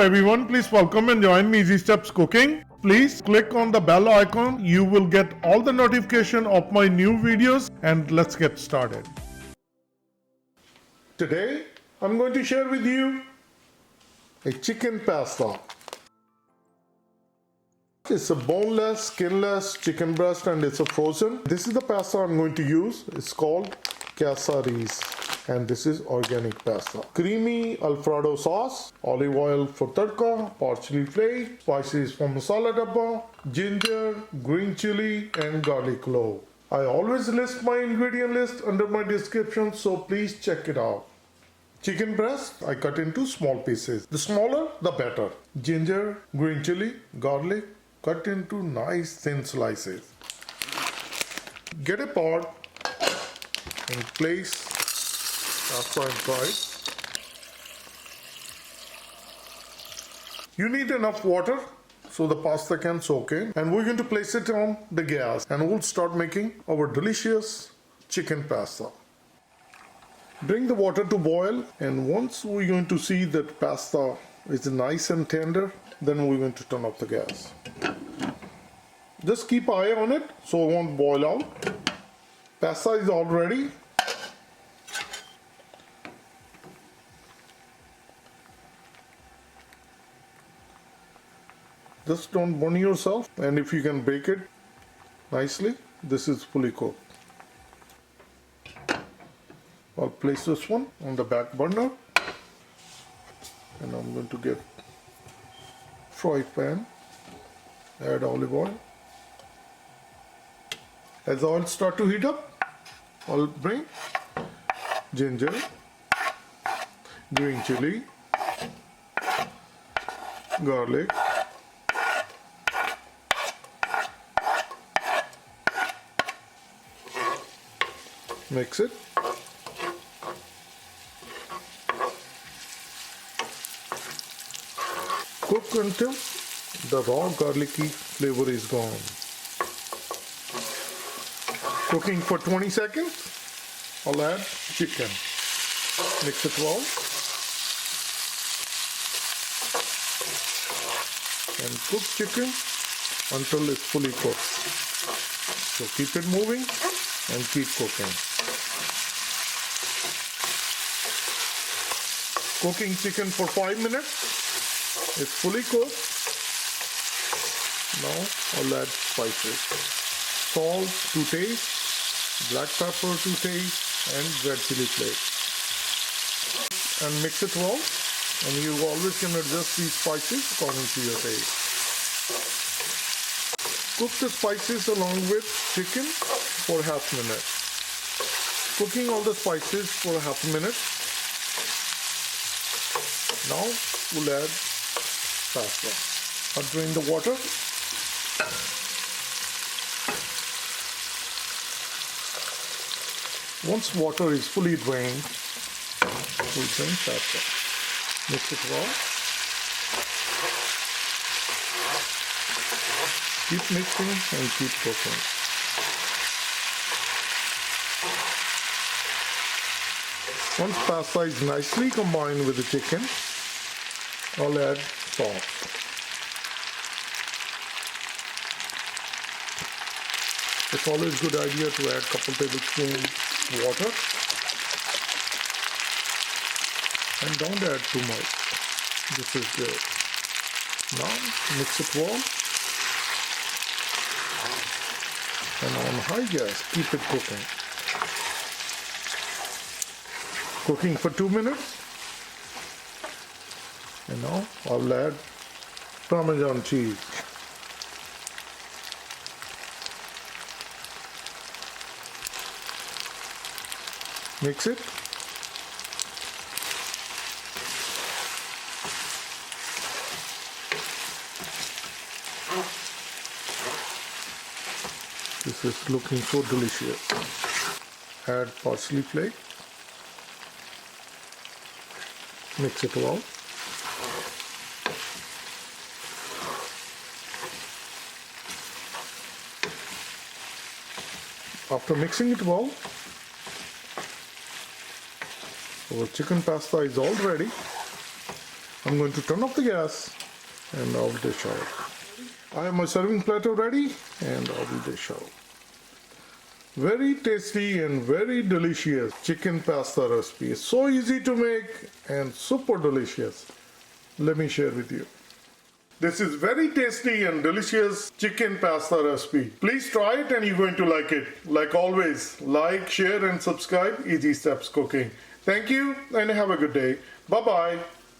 everyone, please welcome and join me Easy Steps Cooking. Please click on the bell icon. You will get all the notification of my new videos, and let's get started. Today I'm going to share with you a chicken pasta. It's a boneless, skinless chicken breast and it's a frozen. This is the pasta I'm going to use. It's called Casarecce. And this is organic pasta. Creamy Alfredo sauce, olive oil for tadka, parsley flake, spices from masala dabba, ginger, green chili and garlic clove. I always list my ingredient list under my description, so please check it out. Chicken breast I cut into small pieces. The smaller the better. Ginger, green chili, garlic cut into nice thin slices. Get a pot and place pasta inside. You need enough water so the pasta can soak in, and we're going to place it on the gas and we'll start making our delicious chicken pasta. Bring the water to boil, and once we're going to see that pasta is nice and tender, then we're going to turn off the gas. Just keep eye on it so it won't boil out. Pasta is all ready. Just don't burn yourself, and if you can bake it nicely, this is fully cooked. I'll place this one on the back burner, and I'm going to get fry pan, add olive oil. As the oil start to heat up, I'll bring ginger, green chili, garlic, mix it. Cook until the raw garlicky flavor is gone. Cooking for 20 seconds, I'll add chicken. Mix it well. And cook chicken until it's fully cooked. So keep it moving and keep cooking. Cooking chicken for 5 minutes. It's fully cooked. Now I'll add spices. Salt to taste, black pepper to taste, and red chili flakes. And mix it well. And you always can adjust these spices according to your taste. Cook the spices along with chicken for half a minute. Cooking all the spices for half a minute. Now we'll add pasta. I'll drain the water. Once water is fully drained, we'll drain pasta. Mix it well. Keep mixing and keep cooking. Once pasta is nicely combined with the chicken, I'll add sauce. It's always a good idea to add a couple tablespoons water, and don't add too much. This is good. Now mix it well, and on high gas keep it cooking. Cooking for 2 minutes. And now I'll add Parmesan cheese. Mix it. This is looking so delicious. Add parsley flake. Mix it well. After mixing it well, our chicken pasta is all ready. I'm going to turn off the gas and I'll dish out. I have my serving platter ready and I will dish out. Very tasty and very delicious chicken pasta recipe. It's so easy to make and super delicious. Let me share with you. This is very tasty and delicious chicken pasta recipe. Please try it and you're going to like it. Like always, like, share and subscribe Easy Steps Cooking. Thank you and have a good day. Bye-bye.